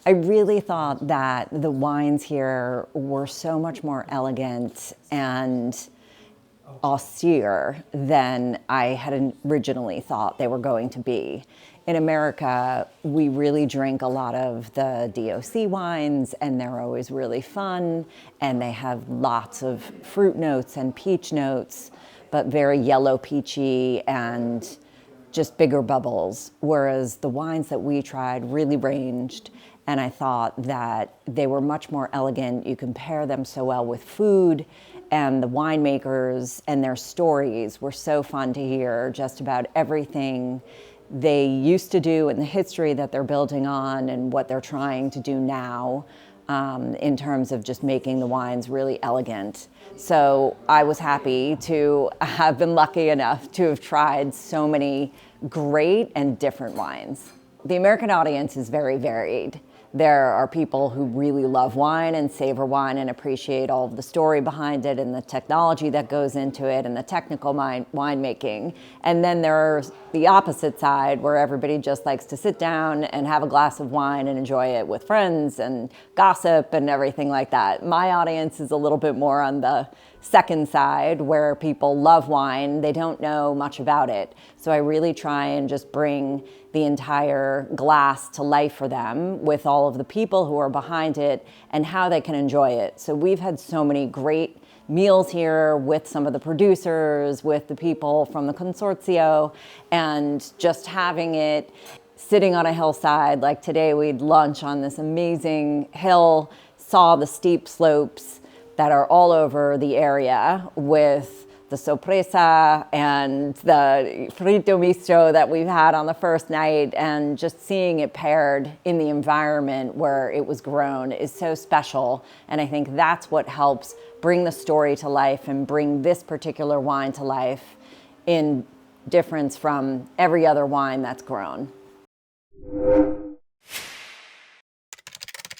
I really thought that the wines here were so much more elegant and austere than I had originally thought they were going to be. In America, we really drink a lot of the DOC wines, and they're always really fun, and they have lots of fruit notes and peach notes, but very yellow peachy and just bigger bubbles, whereas the wines that we tried really ranged, and I thought that they were much more elegant. You can pair them so well with food, and the winemakers and their stories were so fun to hear, just about everything they used to do and the history that they're building on and what they're trying to do now in terms of just making the wines really elegant. So I was happy to have been lucky enough to have tried so many great and different wines. The American audience is very varied. There are people who really love wine and savor wine and appreciate all of the story behind it and the technology that goes into it and the technical winemaking. And then there's the opposite side where everybody just likes to sit down and have a glass of wine and enjoy it with friends and gossip and everything like that. My audience is a little bit more on the second side where people love wine, they don't know much about it. So I really try and just bring the entire glass to life for them with all of the people who are behind it and how they can enjoy it. So we've had so many great meals here with some of the producers, with the people from the consortio, and just having it sitting on a hillside. Like today we'd lunch on this amazing hill, saw the steep slopes that are all over the area with the sorpresa and the frito misto that we've had on the first night, and just seeing it paired in the environment where it was grown is so special. And I think that's what helps bring the story to life and bring this particular wine to life in difference from every other wine that's grown.